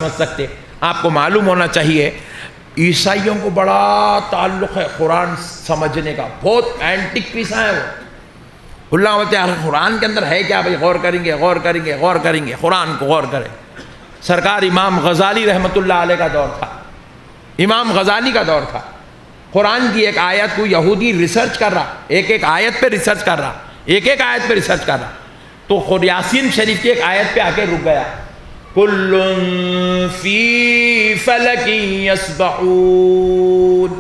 سمجھ سکتے. آپ کو معلوم ہونا چاہیے عیسائیوں کو بڑا تعلق ہے قرآن سمجھنے کا، بہت اینٹک پیسہ ہے وہ. اللہ بولتے ہیں قرآن کے اندر ہے کیا بھائی، غور کریں گے غور کریں گے غور کریں گے، قرآن کو غور کریں. سرکار امام غزالی رحمۃ اللہ علیہ کا دور تھا، امام غزالی کا دور تھا. قرآن کی ایک آیت کو یہودی ریسرچ کر رہا، ایک ایک آیت پہ ریسرچ کر رہا، ایک ایک آیت پہ ریسرچ کر رہا. تو یاسین شریف کی ایک آیت پہ آ کے رک گیا، کل فی فلک یسبحون.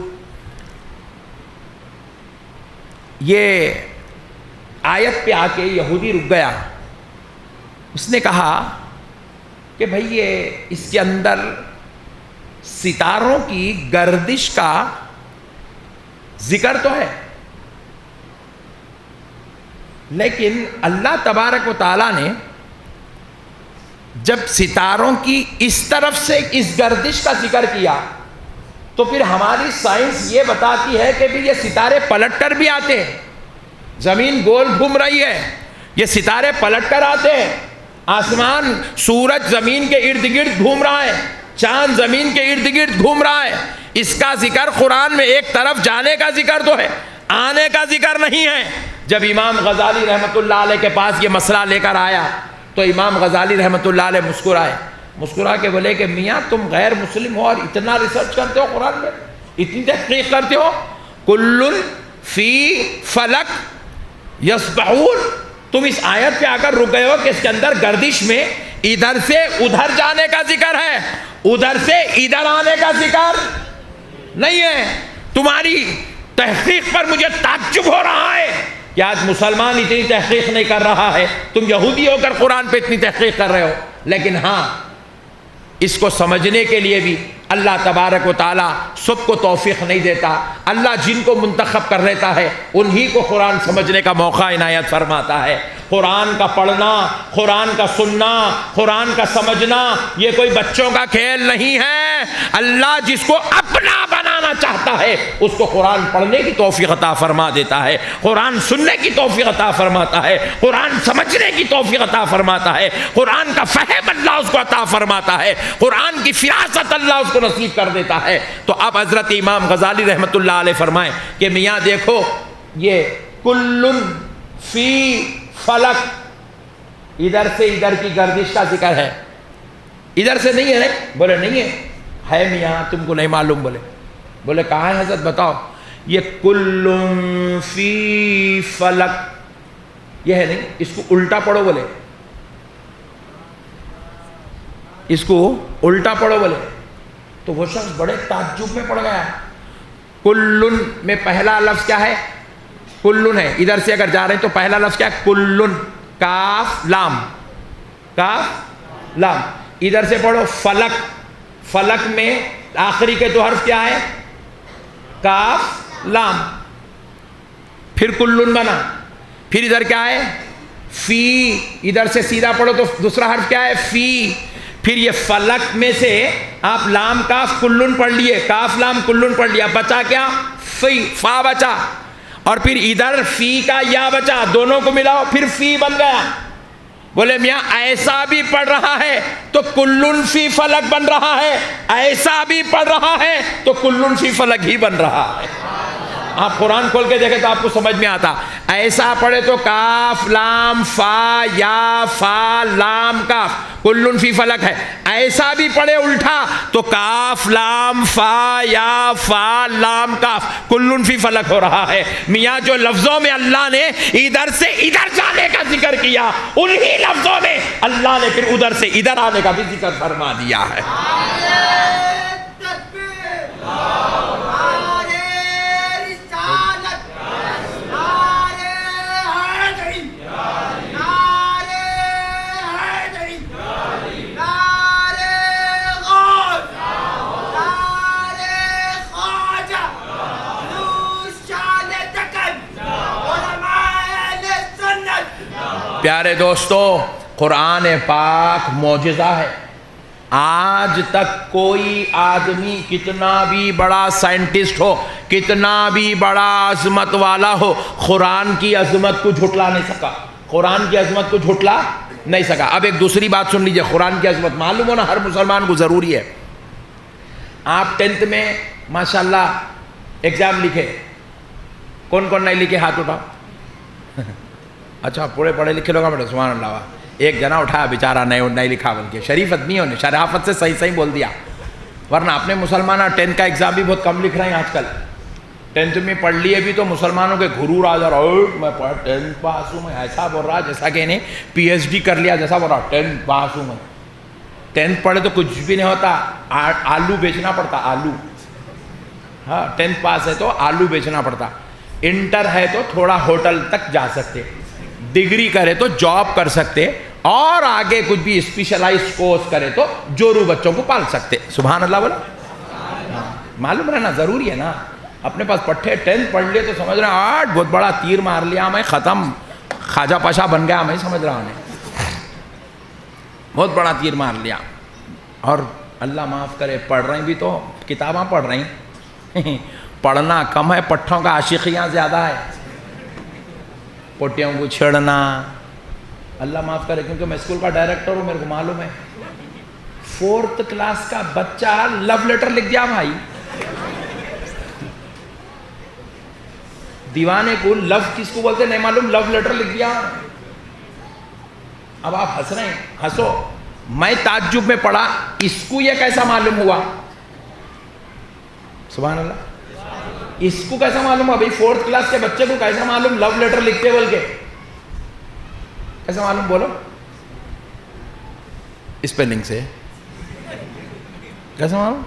یہ آیت پہ آ کے یہودی رک گیا. اس نے کہا کہ بھئی یہ اس کے اندر ستاروں کی گردش کا ذکر تو ہے، لیکن اللہ تبارک و تعالیٰ نے جب ستاروں کی اس طرف سے اس گردش کا ذکر کیا تو پھر ہماری سائنس یہ بتاتی ہے کہ بھی یہ ستارے پلٹ کر بھی آتے ہیں. زمین گول گھوم رہی ہے، یہ ستارے پلٹ کر آتے ہیں. آسمان، سورج زمین کے ارد گرد گھوم رہا ہے، چاند زمین کے ارد گرد گھوم رہا ہے. اس کا ذکر قرآن میں ایک طرف جانے کا ذکر تو ہے، آنے کا ذکر نہیں ہے. جب امام غزالی رحمۃ اللہ علیہ کے پاس یہ مسئلہ لے کر آیا تو امام غزالی رحمۃ اللہ علیہ مسکرا کے بولے کہ میاں تم غیر مسلم ہو اور اتنا ریسرچ کرتے ہو قرآن میں، اتنی تحقیق کرتے ہو. کل فی فلک یسبحون، تم اس آیت پہ آ کر رک گئے ہو کہ اس کے اندر گردش میں ادھر سے ادھر جانے کا ذکر ہے، ادھر سے ادھر آنے کا ذکر نہیں ہے. تمہاری تحقیق پر مجھے تعجب ہو رہا ہے کہ آج مسلمان اتنی تحقیق نہیں کر رہا ہے، تم یہودی ہو کر قرآن پہ اتنی تحقیق کر رہے ہو. لیکن ہاں، اس کو سمجھنے کے لیے بھی اللہ تبارک و تعالیٰ سب کو توفیق نہیں دیتا. اللہ جن کو منتخب کر لیتا ہے انہی کو قرآن سمجھنے کا موقع عنایت فرماتا ہے. قرآن کا پڑھنا، قرآن کا سننا، قرآن کا سمجھنا یہ کوئی بچوں کا کھیل نہیں ہے. اللہ جس کو اپنا بنانا چاہتا ہے اس کو قرآن پڑھنے کی توفیق عطا فرما دیتا ہے، قرآن سننے کی توفیق عطا فرماتا ہے، قرآن سمجھنے کی توفیق عطا فرماتا ہے، قرآن کا فہم اللہ اس کو عطا فرماتا ہے، قرآن کی فراست اللہ اس کو نصیب کر دیتا ہے. تو اب حضرت امام غزالی رحمۃ اللہ علیہ فرمائیں کہ میاں دیکھو یہ کل فی فلک، ادھر سے ادھر کی گردش کا ذکر ہے، ادھر سے نہیں ہے. بولے نہیں ہے میاں تم کو نہیں معلوم. بولے کہاں ہے حضرت بتاؤ. یہ کل فی فلک یہ ہے نہیں، اس کو الٹا پڑھو. بولے اس کو الٹا پڑھو. بولے تو وہ شخص بڑے تعجب میں پڑ گیا. کلن میں پہلا لفظ کیا ہے؟ کلن ہے. ادھر سے اگر جا رہے ہیں تو پہلا لفظ کیا ہے؟ کلن، کاف لام، کاف لام. ادھر سے پڑھو فلک، فلک میں آخری کے دو حرف کیا ہے؟ کاف لام. پھر کلن بنا. پھر ادھر کیا ہے؟ فی. ادھر سے سیدھا پڑھو تو دوسرا حرف کیا ہے؟ فی. پھر یہ فلک میں سے آپ لام کاف کلن پڑھ لیے، کاف لام کلن پڑھ لیا، بچا کیا؟ فی، فا بچا. اور پھر ادھر فی کا یا بچا، دونوں کو ملاؤ پھر فی بن گیا. بولے میاں ایسا بھی پڑھ رہا ہے تو کلن فی فلک بن رہا ہے، ایسا بھی پڑھ رہا ہے تو کلن فی فلک ہی بن رہا ہے. آپ قرآن کھول کے دیکھیں تو آپ کو سمجھ میں آتا. ایسا پڑھے تو کاف لام فا یا فا لام کاف کلن فی فلک ہے. ایسا بھی پڑھے الٹا تو کاف لام فا یا فا لام کاف کلن فی فلک ہو رہا ہے. میاں جو لفظوں میں اللہ نے ادھر سے ادھر جانے کا ذکر کیا، انہی لفظوں میں اللہ نے پھر ادھر سے ادھر آنے کا بھی ذکر فرما دیا ہے. پیارے دوستو، قرآن پاک معجزہ ہے. آج تک کوئی آدمی کتنا بھی بڑا سائنٹسٹ ہو، کتنا بھی بڑا عظمت والا ہو، قرآن کی عظمت کو جھٹلا نہیں سکا. قرآن کی عظمت کو جھٹلا نہیں سکا. اب ایک دوسری بات سن لیجئے, قرآن کی عظمت معلوم ہونا ہر مسلمان کو ضروری ہے. آپ 10th میں ماشاءاللہ ایگزام لکھے, کون کون نہیں لکھے ہاتھ اٹھاؤ. اچھا پورے پڑھے لکھے لوگ بیٹے سبحان اللہ. ایک جنا اٹھایا بیچارہ نہیں لکھا, بلکہ شریف آدمیوں نے شرافت سے صحیح بول دیا. ورنہ اپنے مسلمان 10th کا ایگزام بھی بہت کم لکھ رہے ہیں آج کل. 10th میں پڑھ لیے بھی تو مسلمانوں کے غرور آ جا رہا, میں 10th پاس ہوں, میں ایسا بول رہا جیسا کہ انہیں PhD کر لیا جیسا بول رہا 10th پاس ہوں میں. 10th پڑھے تو کچھ بھی نہیں ہوتا, آلو بیچنا پڑتا, آلو. ہاں 10th پاس ہے تو آلو بیچنا پڑتا. انٹر ہے تو تھوڑا ہوٹل تک جا سکتے, ڈگری کرے تو جاب کر سکتے, اور آگے کچھ بھی اسپیشلائز کورس کرے تو جورو بچوں کو پال سکتے. سبحان اللہ بولا. معلوم رہنا ضروری ہے نا. اپنے پاس پٹھے 10th پڑھ لیے تو سمجھ رہے ہیں 8 بہت بڑا تیر مار لیا میں, ختم, خواجہ پاشا بن گیا میں, سمجھ رہا ہوں بہت بڑا تیر مار لیا. اور اللہ معاف کرے پڑھ رہے ہیں بھی تو کتاباں پڑھ رہے ہیں, پڑھنا کم ہے, پٹھوں کا عاشقیاں زیادہ ہے, پوٹیوں کو چھیڑنا. اللہ معاف کرے, کیونکہ میں اسکول کا ڈائریکٹر ہوں, میرے کو معلوم ہے 4th کلاس کا بچہ لو لیٹر لکھ دیا بھائی. دیوانے کو لو کس کو بولتے نہیں معلوم, لو لیٹر لکھ دیا. اب آپ ہنس رہے ہیں, ہنسو. میں تعجب میں پڑھا, اس کو یہ کیسا معلوم ہوا. سبحان اللہ. اس کو کیسا معلوم ہوا بھائی, 4th کلاس کے بچے کو کیسا معلوم لو لیٹر لکھتے بول کے, کیسا معلوم بولو. اسپیلنگ سے کیسا معلوم.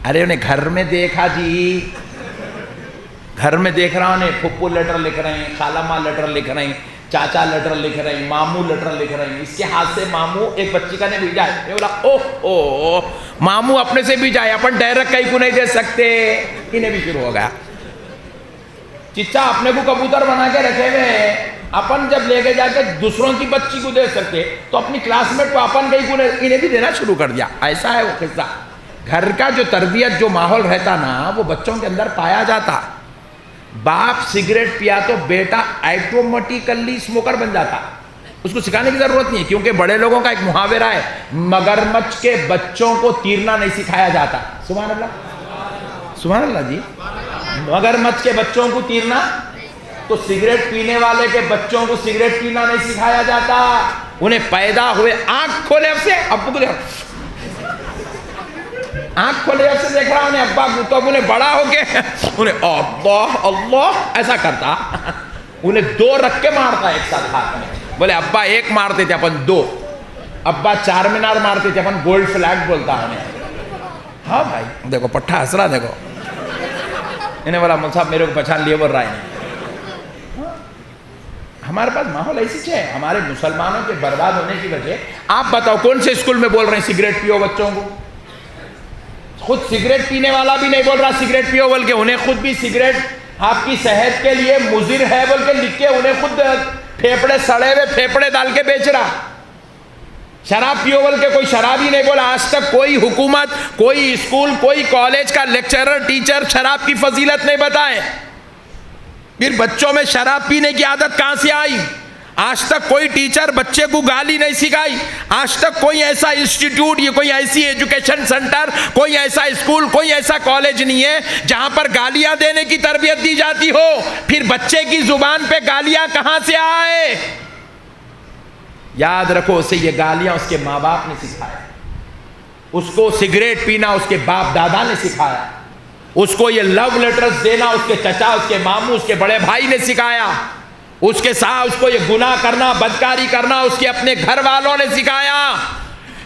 ارے انہیں گھر میں دیکھا جی, گھر میں دیکھ رہا ہوں, پھپھو لیٹر لکھ رہے ہیں, خالہ ماں لیٹر لکھ رہے ہیں, چاچا لیٹر لکھ رہے ہیں, ماموں لیٹر لکھ رہے ہیں. اس کے ہاتھ سے ماموں ایک بچی کا نے بھیجا ہے, میں بولا اوہ ماموں اپنے سے بھیجا ہے, اپن ڈائریکٹ کہیں کو نہیں دے سکتے. انہیں بھی شروع ہو گیا. چچا اپنے کو کبوتر بنا کے رکھے ہوئے ہیں, اپن جب لے کے جا کے دوسروں کی بچی کو دے سکتے تو اپنی کلاس میٹ کو اپن کہیں کو انہیں بھی دینا شروع کر دیا. ایسا ہے وہ قصہ. گھر کا جو تربیت جو ماحول رہتا نا وہ بچوں کے اندر پایا جاتا. باپ سگریٹ پیا تو بیٹا آٹومیٹیکلی اسموکر بن جاتا. اس کو سکھانے کی ضرورت نہیں ہے, کیونکہ بڑے لوگوں کا ایک محاورہ ہے, مگرمچھ کے بچوں کو تیرنا نہیں سکھایا جاتا. سبحان اللہ, سبحان اللہ جی. مگرمچھ کے بچوں کو تیرنا, تو سگریٹ پینے والے کے بچوں کو سگریٹ پینا نہیں سکھایا جاتا. انہیں پیدا ہوئے آنکھ کھولے سے ابو کو آنکھ کھولے سے دیکھ رہا انہیں ابا کو, تو اب انہیں بڑا ہو کے انہیں اللہ اللہ ایسا کرتا, انہیں 2 رکھ کے مارتا ایک ساتھ ہاتھ میں. بولے ابا 1 مارتے تھے اپن 2, ابا 4 مینار مارتے تھے اپن گولڈ فلیگ بولتا انہیں. ہاں بھائی دیکھو پٹھا ہنس رہا, دیکھو انہیں بولا مول صاحب میرے کو پہچان لیے بول رہا ہے. ہمارے پاس ماحول ایسی ہے, ہمارے مسلمانوں کے برباد ہونے کی وجہ. آپ بتاؤ کون سے اسکول میں بول رہے ہیں سگریٹ پیو بچوں کو. خود سگریٹ پینے والا بھی نہیں بول رہا سگریٹ پیو بول کے, انہیں خود بھی سگریٹ آپ کی صحت کے لیے مضر ہے بول کے لکھ کے انہیں خود پھیپڑے سڑے ہوئے پھیپڑے ڈال کے بیچ رہا. شراب پیو بول کے کوئی شراب ہی نہیں بولا. آج تک کوئی حکومت, کوئی اسکول, کوئی کالج کا لیکچرر ٹیچر شراب کی فضیلت نہیں بتائے. پھر بچوں میں شراب پینے کی عادت کہاں سے آئی؟ آج تک کوئی ٹیچر بچے کو گالی نہیں سکھائی. آج تک کوئی ایسا انسٹیٹیوٹ, یہ کوئی ایسی ایجوکیشن سینٹر, کوئی ایسا اسکول, کوئی ایسا کالج نہیں ہے جہاں پر گالیاں دینے کی تربیت دی جاتی ہو. پھر بچے کی زبان پہ گالیاں کہاں سے آئے؟ یاد رکھو, اسے یہ گالیاں اس کے ماں باپ نے سکھایا. اس کو سگریٹ پینا اس کے باپ دادا نے سکھایا. اس کو یہ لو لیٹرز دینا اس کے چچا, اس کے ماموں, اس کے بڑے بھائی نے سکھایا. اس کے ساتھ اس کو یہ گناہ کرنا, بدکاری کرنا اس کے اپنے گھر والوں نے سکھایا.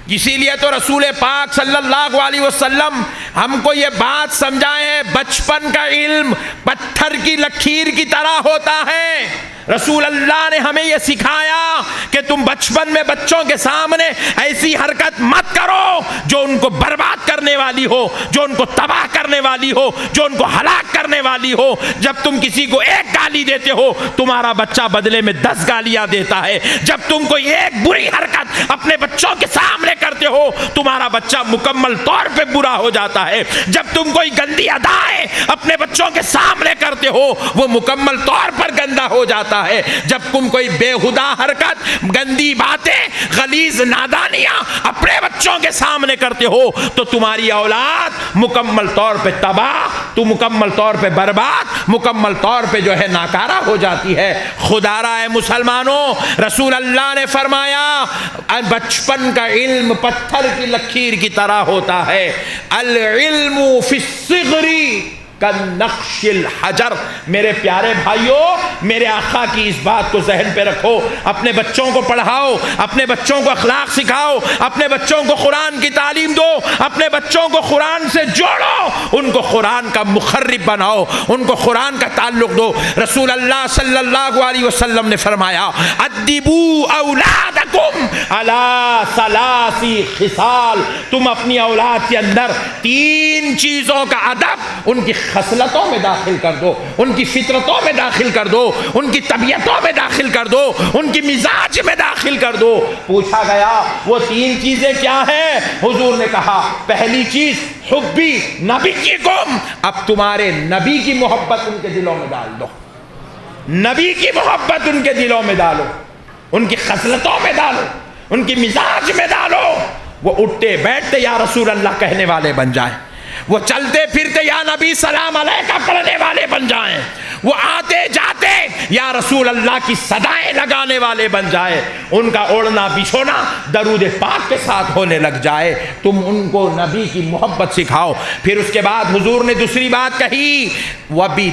اسی لیے تو رسول پاک صلی اللہ علیہ وسلم ہم کو یہ بات سمجھائے ہیں, بچپن کا علم پتھر کی لکیر کی طرح ہوتا ہے. رسول اللہ نے ہمیں یہ سکھایا کہ تم بچپن میں بچوں کے سامنے ایسی حرکت مت کرو جو ان کو برباد کرنے والی ہو, جو ان کو تباہ کرنے والی ہو, جو ان کو ہلاک کرنے والی ہو. جب تم کسی کو ایک گالی دیتے ہو تمہارا بچہ بدلے میں 10 گالیاں دیتا ہے. جب تم کوئی ایک بری حرکت اپنے بچوں کے سامنے کرتے ہو تمہارا بچہ مکمل طور پہ برا ہو جاتا ہے. جب تم کوئی گندی ادائیں اپنے بچوں کے سامنے کرتے ہو وہ مکمل طور پر گندا ہو جاتا ہے. جب تم کوئی بےہودہ حرکت, گندی باتیں, غلیظ نادانیاں اپنے بچوں کے سامنے کرتے ہو تو تمہاری اولاد مکمل طور پہ تباہ, تو مکمل طور پہ برباد, مکمل طور پہ جو ہے ناکارہ ہو جاتی ہے. خدا را اے مسلمانوں, رسول اللہ نے فرمایا بچپن کا علم پتھر کی لکیر کی طرح ہوتا ہے. العلم فی الصغر کالنقش الحجر. میرے پیارے بھائیوں, میرے آقا کی اس بات کو ذہن پہ رکھو. اپنے بچوں کو پڑھاؤ, اپنے بچوں کو اخلاق سکھاؤ, اپنے بچوں کو قرآن کی تعلیم دو, اپنے بچوں کو قرآن سے جوڑو, ان کو قرآن کا مخرب بناؤ, ان کو قرآن کا تعلق دو. رسول اللہ صلی اللہ علیہ وسلم نے فرمایا ادبوا اولادکم علی ثلاث خصال. تم اپنی اولاد کے اندر 3 چیزوں کا ادب ان کی خصلتوں میں داخل کر دو, ان کی فطرتوں میں داخل کر دو, ان کی طبیعتوں میں داخل کر دو, ان کی مزاج میں داخل کر دو. پوچھا گیا وہ 3 چیزیں کیا ہیں؟ حضور نے کہا پہلی چیز حبی نبیکم. اب تمہارے نبی کی محبت ان کے دلوں میں ڈال دو, نبی کی محبت ان کے دلوں میں ڈالو, ان کی خصلتوں میں ڈالو, ان کی مزاج میں ڈالو. وہ اٹھتے بیٹھتے یا رسول اللہ کہنے والے بن جائیں, وہ چلتے پھرتے یا نبی سلام علیکہ پڑھنے والے بن جائیں, وہ آتے جاتے یا رسول اللہ کی صدائیں لگانے والے بن جائے, ان کا اوڑھنا بچھونا درود پاک کے ساتھ ہونے لگ جائے. تم ان کو نبی کی محبت سکھاؤ. پھر اس کے بعد حضور نے دوسری بات کہی وَبِي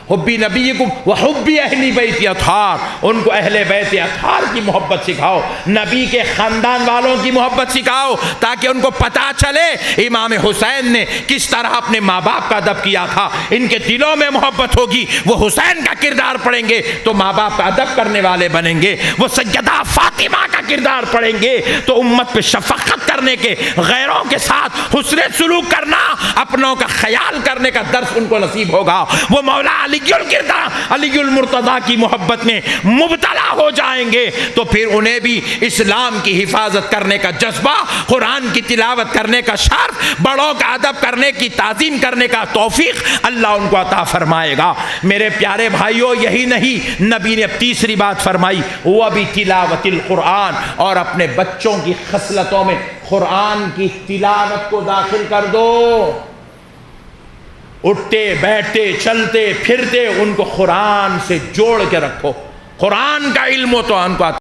حبی نبیکم وحبی اہل بیت اطہار. ان کو اہل بیت اطہار کی محبت سکھاؤ, نبی کے خاندان والوں کی محبت سکھاؤ, تاکہ ان کو پتہ چلے امام حسین نے کس طرح اپنے ماں باپ کا ادب کیا تھا. ان کے دلوں میں محبت ہوگی, وہ حسین کا کردار پڑھیں گے تو ماں باپ کا ادب کرنے والے بنیں گے. وہ سیدہ فاطمہ کا کردار پڑھیں گے تو امت پہ شفقت کرنے کے, غیروں کے ساتھ حسن سلوک کرنا, اپنوں کا خیال کرنے کا درس ان کو نصیب ہوگا. وہ مولا علی المرتضیٰ کی محبت میں مبتلا ہو جائیں گے تو پھر انہیں بھی اسلام کی حفاظت کرنے کا جذبہ, قرآن کی تلاوت کرنے کا شرف, بڑوں کا ادب کرنے کی تعظیم کرنے کا توفیق اللہ ان کو عطا فرمائے گا. میرے پیارے بھائیوں, یہی نہیں, نبی نے اب تیسری بات فرمائی وَبِتِلَاوَةِ الْقُرْآنِ, اور اپنے بچوں کی خصلتوں میں قرآن کی تلاوت کو داخل کر دو. اٹھتے بیٹھتے چلتے پھرتے ان کو قرآن سے جوڑ کے رکھو, قرآن کا علم ہو تو ان کو